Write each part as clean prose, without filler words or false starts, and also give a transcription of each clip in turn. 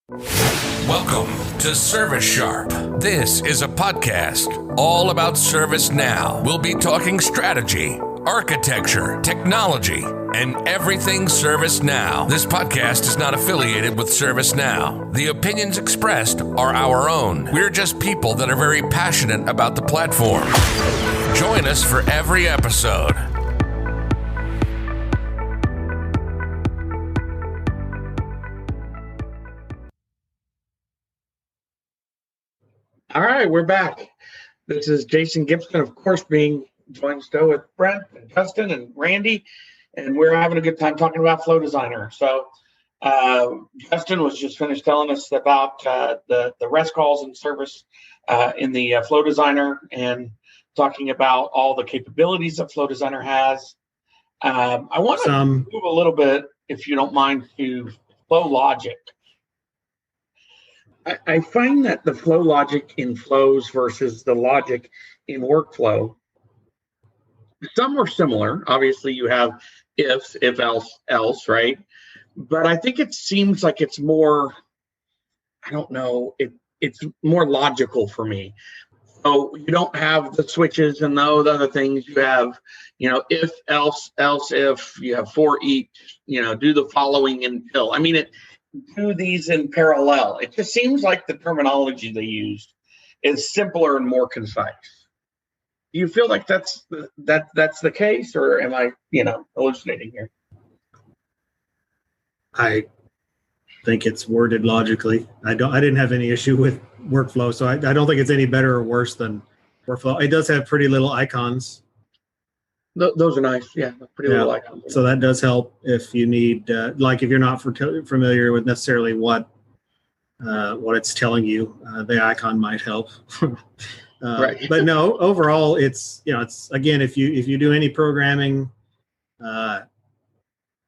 Welcome to ServiceSharp. This is a podcast all about ServiceNow. We'll be talking strategy, architecture, technology, and everything ServiceNow. This podcast is not affiliated with ServiceNow. The opinions expressed are our own. We're just people that are very passionate about the platform. Join us for every episode. All right, we're back. This is Jason Gibson, of course, being joined still with Brent and Justin and Randy, and we're having a good time talking about Flow Designer. So Justin was just finished telling us about the REST calls and service in the Flow Designer and talking about all the capabilities that Flow Designer has. I want to move a little bit, if you don't mind, to Flow Logic. I find that the flow logic in flows versus the logic in workflow, some are similar. Obviously, you have if else, right? But I think it seems like it's more, I don't know, it's more logical for me. So you don't have the switches and those other things. You have, if, else, if, you have for each, do the following until. I mean, do these in parallel. It just seems like the terminology they used is simpler and more concise. Do you feel like that's the case, or am I, hallucinating here? I think it's worded logically. I didn't have any issue with workflow, so I don't think it's any better or worse than workflow. It does have pretty little icons. Those are nice. Yeah, pretty little icons. So that does help if you need, if you're not familiar with necessarily what it's telling you, the icon might help. Right. But no, overall, it's again, if you do any programming,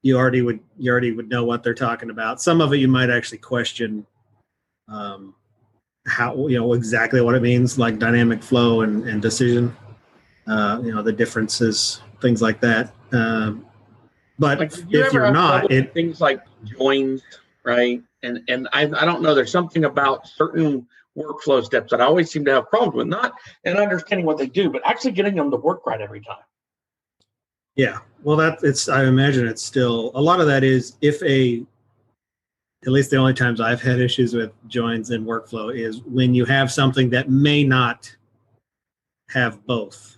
you already would know what they're talking about. Some of it you might actually question how exactly what it means, like dynamic flow and decision. The differences, things like that. But like, if you're not, things like joins, right? And I don't know. There's something about certain workflow steps that I always seem to have problems with, not in understanding what they do, but actually getting them to work right every time. Yeah, well, I imagine it's still a lot of that is at least the only times I've had issues with joins and workflow is when you have something that may not have both.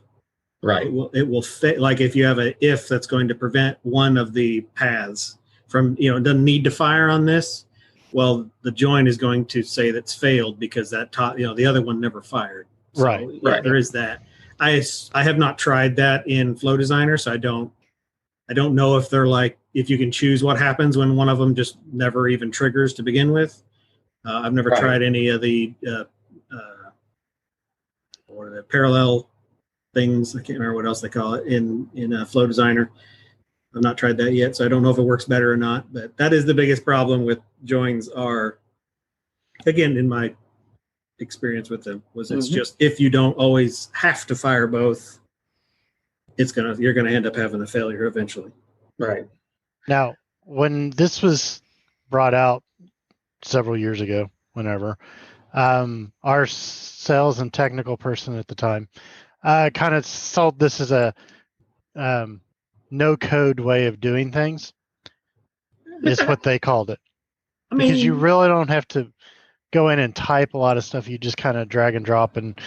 Right. It will fit, like if you have a if that's going to prevent one of the paths from, it doesn't need to fire on this. Well, the join is going to say that's failed because that the other one never fired. So, right. There is that. I have not tried that in Flow Designer, so I don't know if they're like, if you can choose what happens when one of them just never even triggers to begin with. I've never tried any of the or the parallel things. I can't remember what else they call it in Flow Designer. I've not tried that yet, so I don't know if it works better or not. But that is the biggest problem with joins are, again, in my experience with them, was it's just if you don't always have to fire both, you're gonna end up having a failure eventually. Right. Now, when this was brought out several years ago, whenever, our sales and technical person at the time kind of sold this as a no-code way of doing things, is what they called it. Because you really don't have to go in and type a lot of stuff. You just kind of drag and drop and,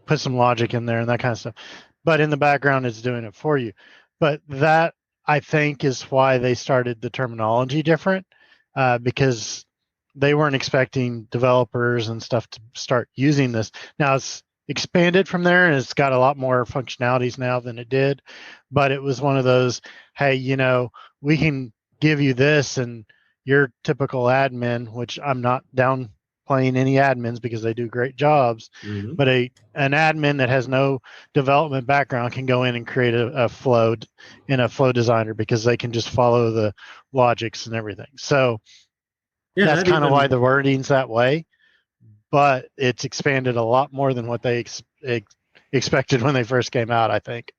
put some logic in there and that kind of stuff. But in the background, it's doing it for you. But that, I think, is why they started the terminology different, because they weren't expecting developers and stuff to start using this. Now it's expanded from there and it's got a lot more functionalities now than it did. But it was one of those, hey, we can give you this, and your typical admin, which I'm not downplaying any admins because they do great jobs, but an admin that has no development background can go in and create a flow in a Flow Designer because they can just follow the logics and everything. So that's kind of why the wording's that way, but it's expanded a lot more than what they expected when they first came out, I think.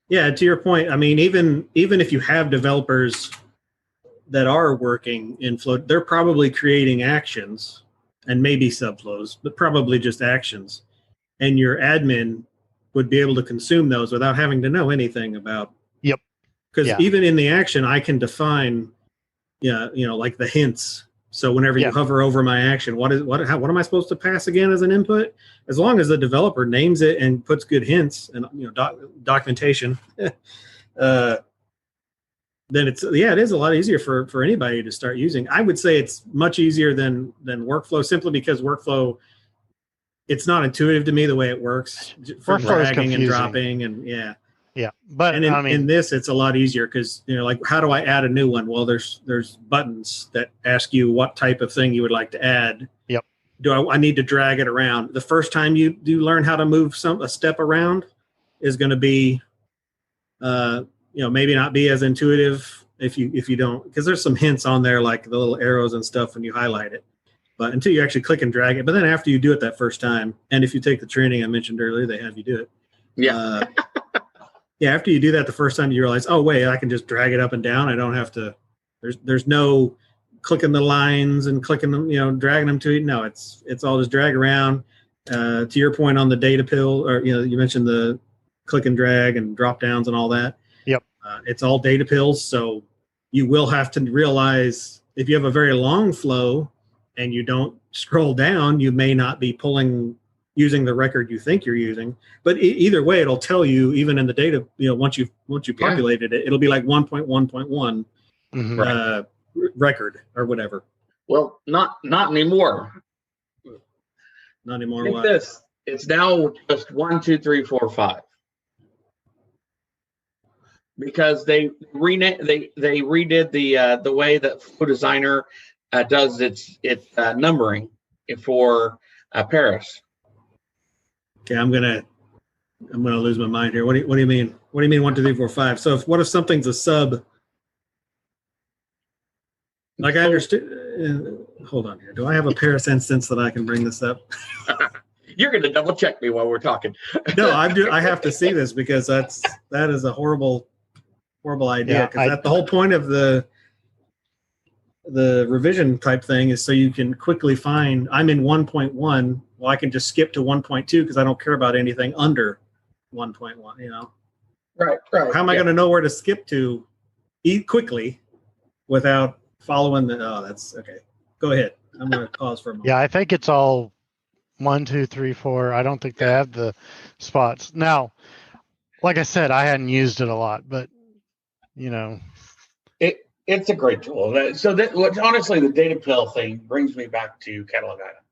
Yeah, to your point, I mean, even if you have developers that are working in flow, they're probably creating actions and maybe subflows, but probably just actions. And your admin would be able to consume those without having to know anything about. Yep. Because Yeah. even in the action, I can define, like the hints. So whenever you hover over my action, what am I supposed to pass again as an input? As long as the developer names it and puts good hints and documentation, then it is a lot easier for anybody to start using. I would say it's much easier than workflow, simply because workflow, it's not intuitive to me the way it works for Workflow is dragging and confusing. dropping and But and in this, it's a lot easier because like, how do I add a new one? Well, there's buttons that ask you what type of thing you would like to add. Yep. I need to drag it around? The first time you do learn how to move a step around is going to be, maybe not be as intuitive if you don't, because there's some hints on there like the little arrows and stuff when you highlight it. But until you actually click and drag it, but then after you do it that first time, and if you take the training I mentioned earlier, they have you do it. Yeah. After you do that the first time, you realize, oh wait, I can just drag it up and down. I don't have to. There's no clicking the lines and clicking them, dragging them to it. No, it's all just drag around. To your point on the data pill, or you mentioned the click and drag and drop downs and all that. Yep. It's all data pills, so you will have to realize if you have a very long flow and you don't scroll down, you may not be using the record you think you're using, but either way, it'll tell you even in the data. Once you populated it, it'll be like 1.1.1 record or whatever. Well, not anymore. Not anymore. Take this. It's now just 1, 2, 3, 4, 5. Because they redid the way that Flow Designer does its numbering for Paris. Okay, I'm gonna lose my mind here. What do you mean? What do you mean 1, 2, 3, 4, 5? So what if something's a sub? Like I understood. Hold on here. Do I have a Paris instance that I can bring this up? You're gonna double check me while we're talking. No, I have to see this because that is a horrible idea. Because the whole point of the revision type thing is so you can quickly find, I'm in 1.1. Well, I can just skip to 1.2 because I don't care about anything under 1.1. Right. How am I going to know where to skip to quickly without following that's okay. Go ahead. I'm going to pause for a moment. Yeah, I think it's all 1, 2, 3, 4. I don't think they have the spots. Now, like I said, I hadn't used it a lot, but it's a great tool. So honestly, the data pill thing brings me back to catalog item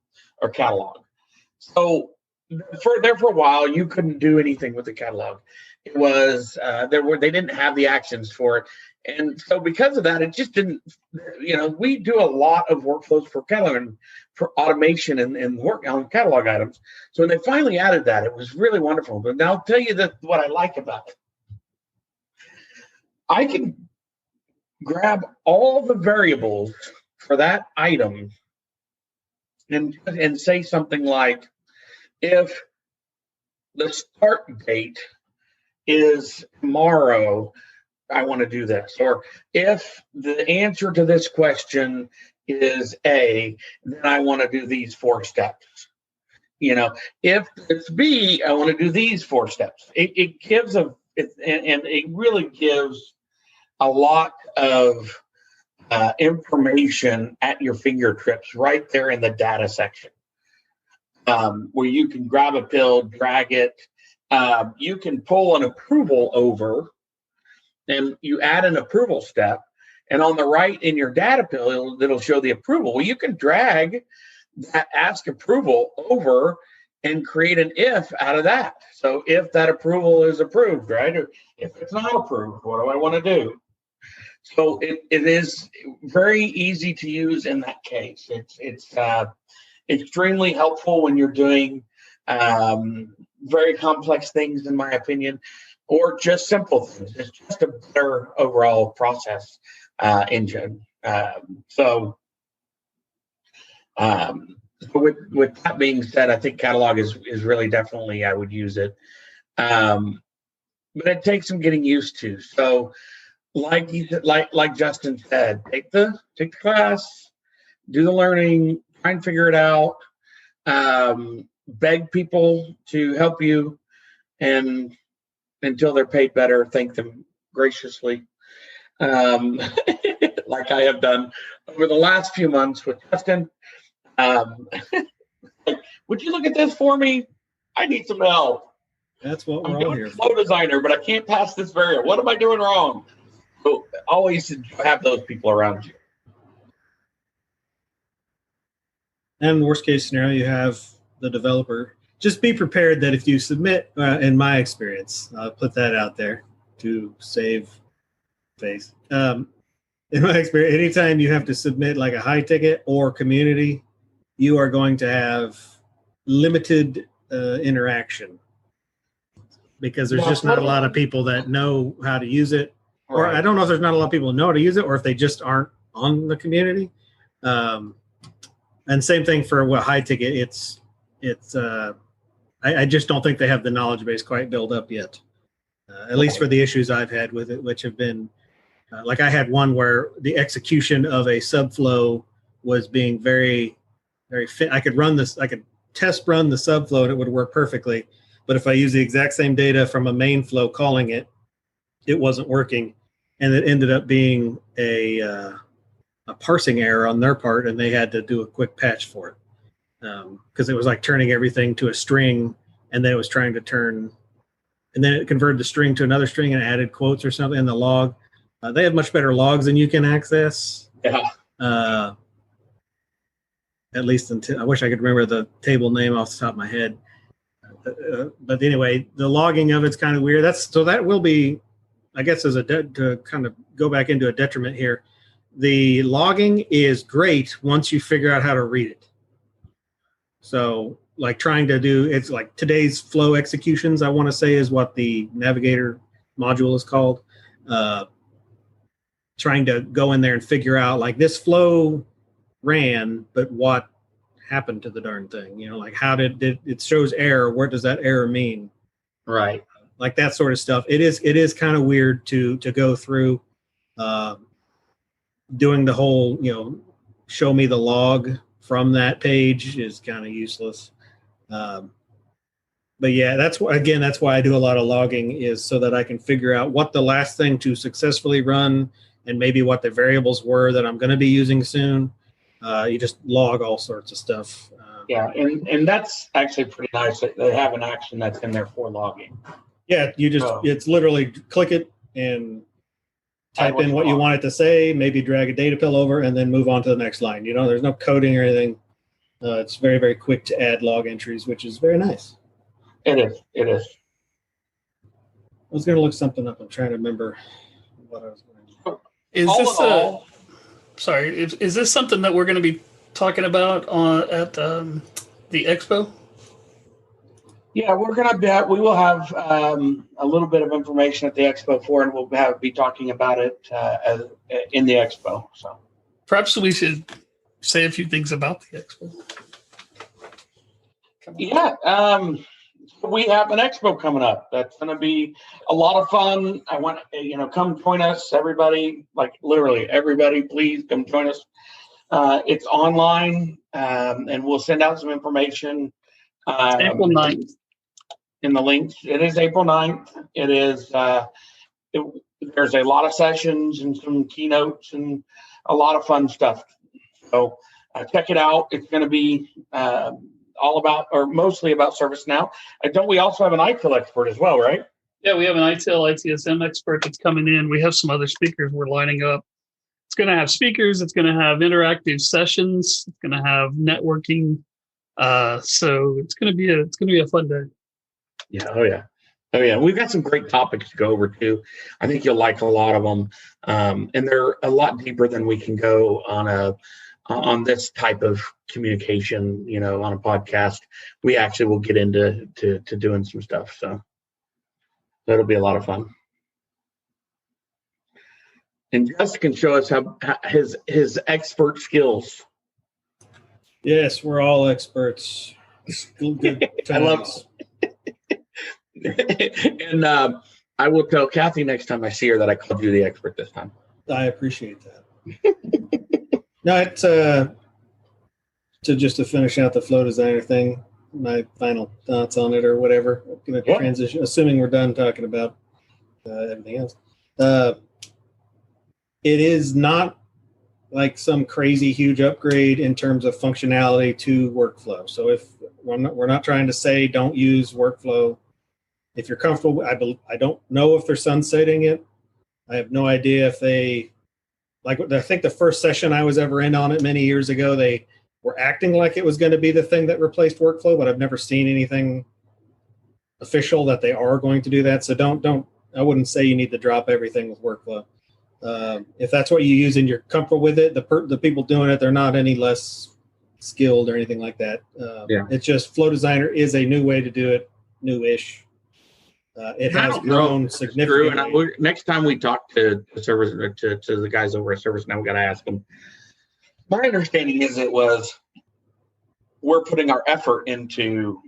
or catalog. So for a while, you couldn't do anything with the catalog. It was they didn't have the actions for it, and so because of that, it just didn't. We do a lot of workflows for catalog and for automation and work on catalog items. So when they finally added that, it was really wonderful. But now I'll tell you what I like about it. I can grab all the variables for that item and say something like, if the start date is tomorrow, I want to do this. Or if the answer to this question is A, then I want to do these 4 steps. If it's B, I want to do these 4 steps. It really gives a lot of information at your fingertips right there in the data section, where you can grab a pill, drag it. You can pull an approval over, and you add an approval step. And on the right in your data pill, it'll show the approval. Well, you can drag that ask approval over and create an if out of that. So if that approval is approved, right? Or if it's not approved, what do I want to do? So it is very easy to use in that case. It's extremely helpful when you're doing very complex things, in my opinion, or just simple things. It's just a better overall process engine. With that being said, I think catalog is really definitely, I would use it, but it takes some getting used to. So like Justin said, take the class, do the learning, try and figure it out, beg people to help you, and until they're paid better, thank them graciously, like I have done over the last few months with Justin. Like, would you look at this for me? I need some help. That's what I'm we're all doing here a for. flow designer, but I can't pass this variable. What am I doing wrong? So always have those people around you. And worst case scenario, you have the developer. Just be prepared that if you submit, in my experience, I'll put that out there to save face. In my experience, anytime you have to submit like a high ticket or community, you are going to have limited interaction because there's just not a lot of people that know how to use it. Or I don't know if there's not a lot of people who know how to use it, or if they just aren't on the community. And same thing for high ticket. I just don't think they have the knowledge base quite built up yet. At least for the issues I've had with it, which have been like I had one where the execution of a subflow was being very, very fit. I could test run the subflow and it would work perfectly. But if I use the exact same data from a main flow calling it, it wasn't working. And it ended up being a parsing error on their part, and they had to do a quick patch for it. Because it was like turning everything to a string, and then it was trying to turn, and then it converted the string to another string and added quotes or something in the log. They have much better logs than you can access. Yeah. At least until I wish I could remember the table name off the top of my head. But anyway, the logging of it's kind of weird. That will be, I guess, to kind of go back into a detriment here. The logging is great once you figure out how to read it. So like trying to do, it's like today's flow executions, I want to say is what the navigator module is called. Trying to go in there and figure out like this flow ran, but what happened to the darn thing? You know, like how did it shows error? What does that error mean? Right. Like that sort of stuff. It is kind of weird to go through doing the whole, show me the log from that page is kind of useless. But yeah, that's why I do a lot of logging, is so that I can figure out what the last thing to successfully run and maybe what the variables were that I'm going to be using soon. You just log all sorts of stuff. Yeah, and that's actually pretty nice that they have an action that's in there for logging. Yeah, it's literally click it and type in what you want it to say, maybe drag a data pill over, and then move on to the next line. There's no coding or anything. It's very, very quick to add log entries, which is very nice. It is. I was going to look something up. I'm trying to remember what I was going to do. Is this something that we're going to be talking about at the expo? Yeah, we will have a little bit of information at the expo for, and we'll be talking about it in the expo. So perhaps we should say a few things about the expo. Yeah, we have an expo coming up. That's going to be a lot of fun. I want come join us, everybody. Like literally everybody, please come join us. It's online, and we'll send out some information. April 9th. In the links. It is April 9th. It is, there's a lot of sessions and some keynotes and a lot of fun stuff. So check it out. It's going to be all about, or mostly about ServiceNow. Don't we also have an ITIL expert as well, right? Yeah, we have an ITIL ITSM expert that's coming in. We have some other speakers we're lining up. It's going to have speakers. It's going to have interactive sessions. It's going to have networking. So it's going to be a fun day. Yeah. Oh yeah. We've got some great topics to go over too. I think you'll like a lot of them, and they're a lot deeper than we can go on this type of communication. On a podcast, we actually will get into doing some stuff. So that'll be a lot of fun. And Justin can show us how his expert skills. Yes, we're all experts. Good I love it. And I will tell Kathy next time I see her that I called you the expert this time. I appreciate that. No, it's to finish out the flow designer thing. My final thoughts on it, or whatever. I'm going to transition, assuming we're done talking about everything else. It is not like some crazy huge upgrade in terms of functionality to workflow. So if we're not trying to say don't use workflow. If you're comfortable, I don't know if they're sunsetting it. I have no idea if they, like, I think the first session I was ever in on it many years ago, they were acting like it was going to be the thing that replaced workflow, but I've never seen anything official that they are going to do that. So I wouldn't say you need to drop everything with workflow. If that's what you use and you're comfortable with it, the people doing it, they're not any less skilled or anything like that. It's just Flow Designer is a new way to do it, new-ish. It has grown significantly. And next time we talk to the guys over at ServiceNow, we got to ask them. My understanding is we're putting our effort into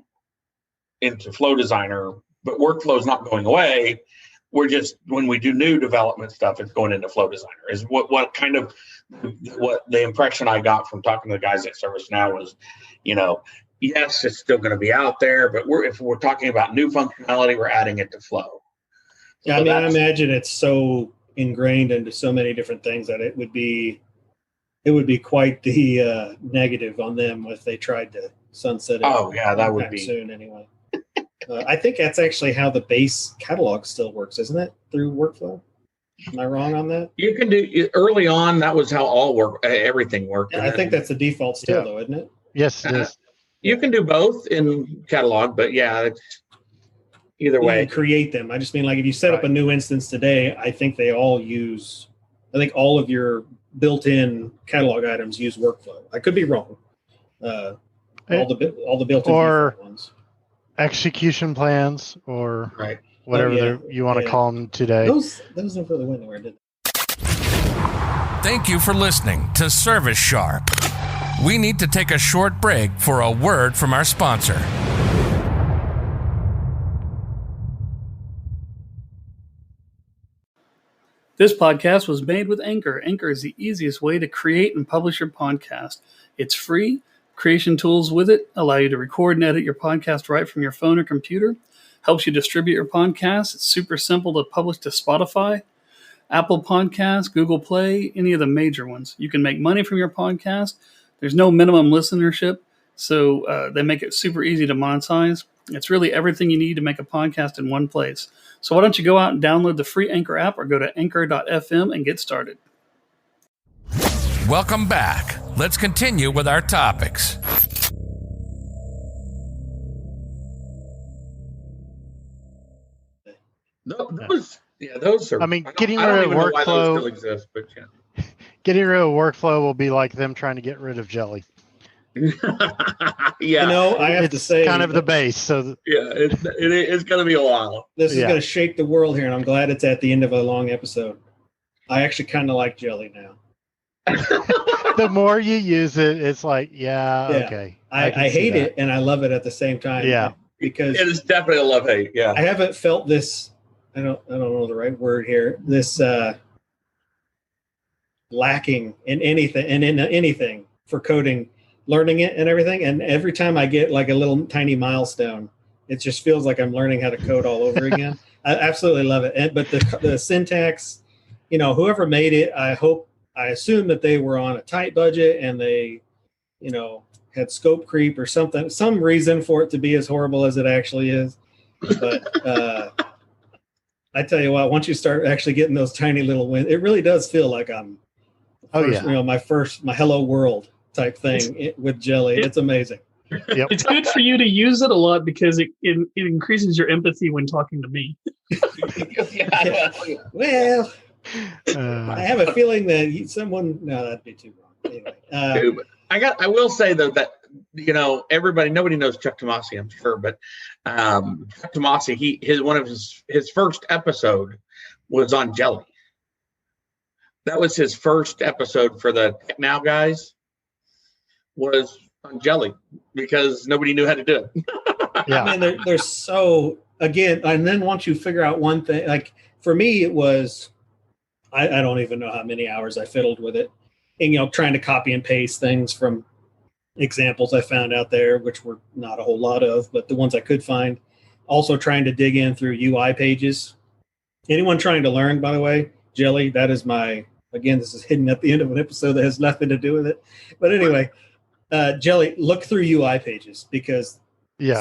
Flow Designer, but workflow is not going away. We're just, when we do new development stuff, it's going into Flow Designer. Is what the impression I got from talking to the guys at ServiceNow was, yes, it's still going to be out there, but if we're talking about new functionality, we're adding it to Flow. Yeah, so I imagine it's so ingrained into so many different things that it would be quite the negative on them if they tried to sunset it. Oh yeah, that would be soon anyway. I think that's actually how the base catalog still works, isn't it? Through workflow. Am I wrong on that? You can do early on. That was how everything worked. Yeah, I think that's the default still, though, isn't it? Yes, it is. You can do both in catalog, but yeah, it's either way. You can create them. I just mean, like, if you set up a new instance today, I think all of your built-in catalog items use workflow. I could be wrong. All the built-in ones. Execution plans or whatever you want to call them today. Those never really went anywhere, did they? Thank you for listening to ServiceSharp. We need to take a short break for a word from our sponsor. This podcast was made with Anchor. Anchor is the easiest way to create and publish your podcast. It's free. Creation tools with it allow you to record and edit your podcast right from your phone or computer. Helps you distribute your podcast. It's super simple to publish to Spotify, Apple Podcasts, Google Play, any of the major ones. You can make money from your podcast. There's no minimum listenership, so they make it super easy to monetize. It's really everything you need to make a podcast in one place. So why don't you go out and download the free Anchor app or go to anchor.fm and get started. Welcome back. Let's continue with our topics. Those are. I mean, getting rid of workflow still exist, but yeah. Getting rid of workflow will be like them trying to get rid of jelly. Yeah, I have to say, kind of the base. So it's going to be a while. This is going to shake the world here, and I'm glad it's at the end of a long episode. I actually kind of like jelly now. The more you use it, it's like, okay. I hate it and I love it at the same time. Yeah, because it is definitely a love-hate. Yeah, I haven't felt this. I don't know the right word here. This lacking in anything for coding, learning it and everything. And every time I get like a little tiny milestone, it just feels like I'm learning how to code all over again. I absolutely love it. But the syntax, whoever made it, I assume that they were on a tight budget and they, had scope creep or something, some reason for it to be as horrible as it actually is. But I tell you what, once you start actually getting those tiny little wins, it really does feel like I'm, my hello world type thing with jelly. It's amazing. Yep. It's good for you to use it a lot because it increases your empathy when talking to me. Well, I have a feeling that that'd be too wrong. Anyway, I will say though that nobody knows Chuck Tomasi, I'm sure, but Chuck Tomasi, one of his first episode was on jelly. That was his first episode for the Tech Now guys, was on jelly because nobody knew how to do it. Yeah, I mean they're so again, and then once you figure out one thing, like for me, it was, I don't even know how many hours I fiddled with it, and trying to copy and paste things from examples I found out there, which were not a whole lot of, but the ones I could find. Also trying to dig in through UI pages. Anyone trying to learn, by the way, Jelly, that is again, this is hidden at the end of an episode that has nothing to do with it. But anyway, Jelly, look through UI pages because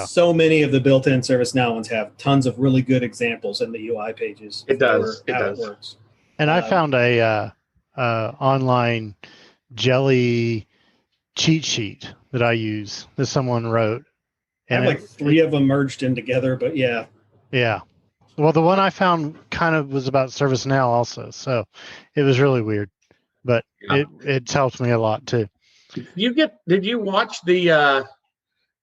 so many of the built-in ServiceNow ones have tons of really good examples in the UI pages. It does. It works. And I found a online Jelly cheat sheet that I use that someone wrote. And I have like 3 of them merged in together, but yeah. Yeah. Well, the one I found kind of was about ServiceNow also, so it was really weird, but it helped me a lot too. Did you watch the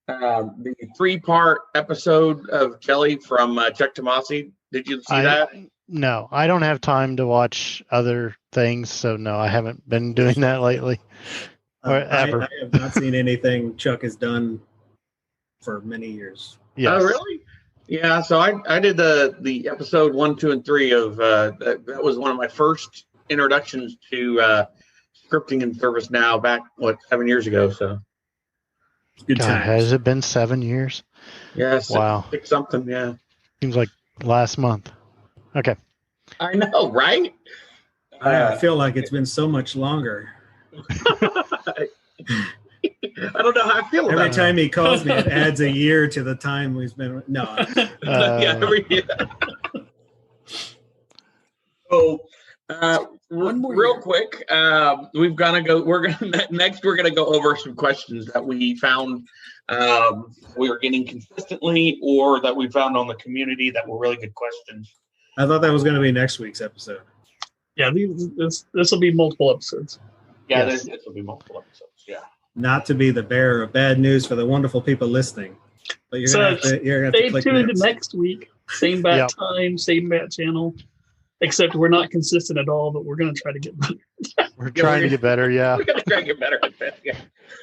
3-part episode of Jelly from Chuck Tomasi? Did you see that? No, I don't have time to watch other things, so no, I haven't been doing that lately. Or ever. I have not seen anything Chuck has done for many years. Yes. Oh, really? Yeah. So I did the episode 1, 2, and 3 of that was one of my first introductions to scripting in ServiceNow back 7 years ago. So good time. Has it been 7 years? Yeah. Wow. 6 something. Yeah. Seems like last month. Okay. I know, right? I feel like it's been so much longer. I don't know how I feel about Every time he calls me, it adds a year to the time we've been. No. every year. So, real quick, we're gonna go over some questions that we found we were getting consistently, or that we found on the community that were really good questions. I thought that was going to be next week's episode. Yeah, this will be multiple episodes. Yeah, Yes. this will be multiple episodes. Yeah. Not to be the bearer of bad news for the wonderful people listening, but you're going to have to click stay tuned next. next week. Same bat time, same bat channel. Except we're not consistent at all, but we're going to try to get better. We're trying to get better, yeah. We're going to try to get better at that. Yeah.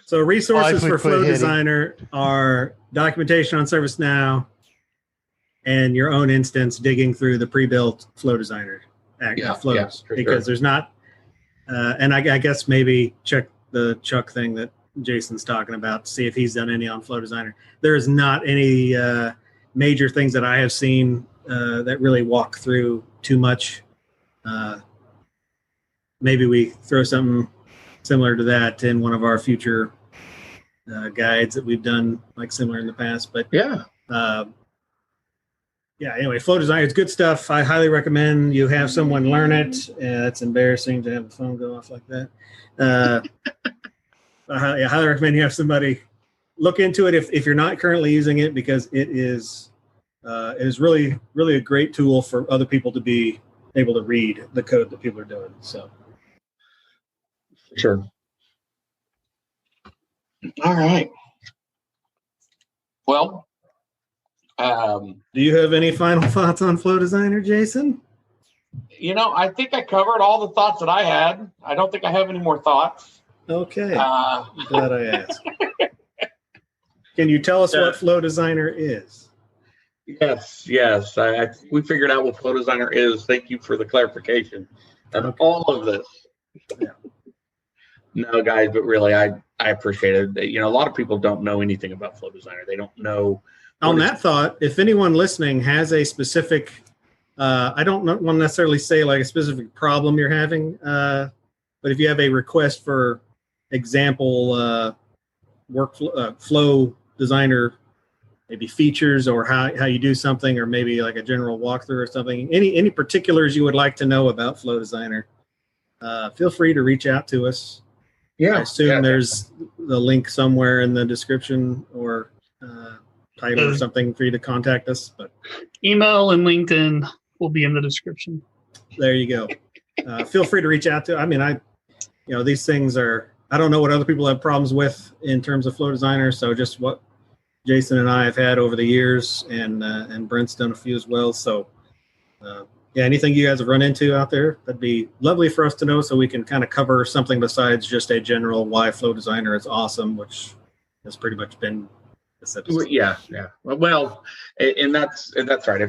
So resources Well, for Flow Designer are documentation on ServiceNow and your own instance digging through the pre-built Flow Designer flows, because there's not, and I guess maybe check the Chuck thing that Jason's talking about to see if he's done any on Flow Designer. There is not any major things that I have seen that really walk through too much. Maybe we throw something similar to that in one of our future guides that we've done like similar in the past. But anyway, Flow Designer, it's good stuff. I highly recommend you have someone learn it. It's embarrassing to have the phone go off like that. I highly recommend you have somebody look into it if you're not currently using it, because it is really, really a great tool for other people to be able to read the code that people are doing. So, sure. All right. Well, do you have any final thoughts on Flow Designer, Jason? I think I covered all the thoughts that I had. I don't think I have any more thoughts. Okay. Glad I asked. Can you tell us what Flow Designer is? Yes. We figured out what Flow Designer is. Thank you for the clarification of all of this. Yeah. No, guys, but really, I appreciate it. A lot of people don't know anything about Flow Designer. They don't know. On that thought, if anyone listening has a specific, I don't want to necessarily say like a specific problem you're having, but if you have a request for example workflow Flow Designer, maybe features or how you do something, or maybe like a general walkthrough or something, any particulars you would like to know about Flow Designer, feel free to reach out to us. I assume there's the link somewhere in the description or title or something for you to contact us. But email and LinkedIn will be in the description. There you go. Feel free to reach out to. These things are. I don't know what other people have problems with in terms of Flow Designer. So just what Jason and I have had over the years, and Brent's done a few as well. So anything you guys have run into out there, that'd be lovely for us to know, so we can kind of cover something besides just a general why Flow Designer is awesome, which has pretty much been Yeah. Well, and that's right.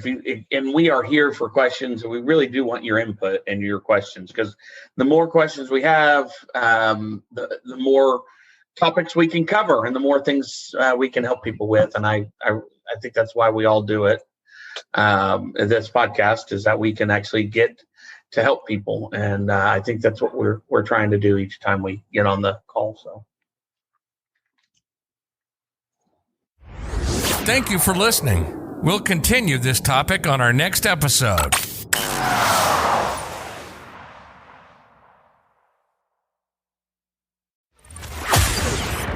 And we are here for questions, and we really do want your input and your questions, because the more questions we have, the more topics we can cover, and the more things we can help people with. And I think that's why we all do it. This podcast is that we can actually get to help people, and I think that's what we're trying to do each time we get on the call. So. Thank you for listening. We'll continue this topic on our next episode.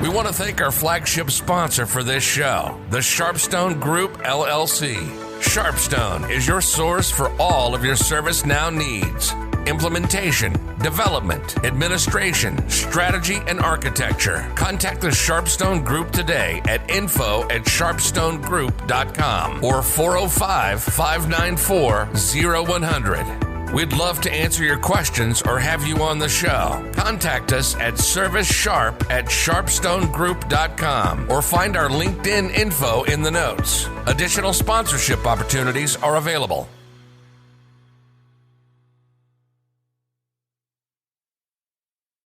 We want to thank our flagship sponsor for this show, the Sharpstone Group, LLC. Sharpstone is your source for all of your ServiceNow needs. Implementation, development, administration, strategy, and architecture. Contact the Sharpstone Group today at info@sharpstonegroup.com or 405-594-0100. We'd love to answer your questions or have you on the show. Contact us at ServiceSharp@sharpstonegroup.com or find our LinkedIn info in the notes. Additional sponsorship opportunities are available.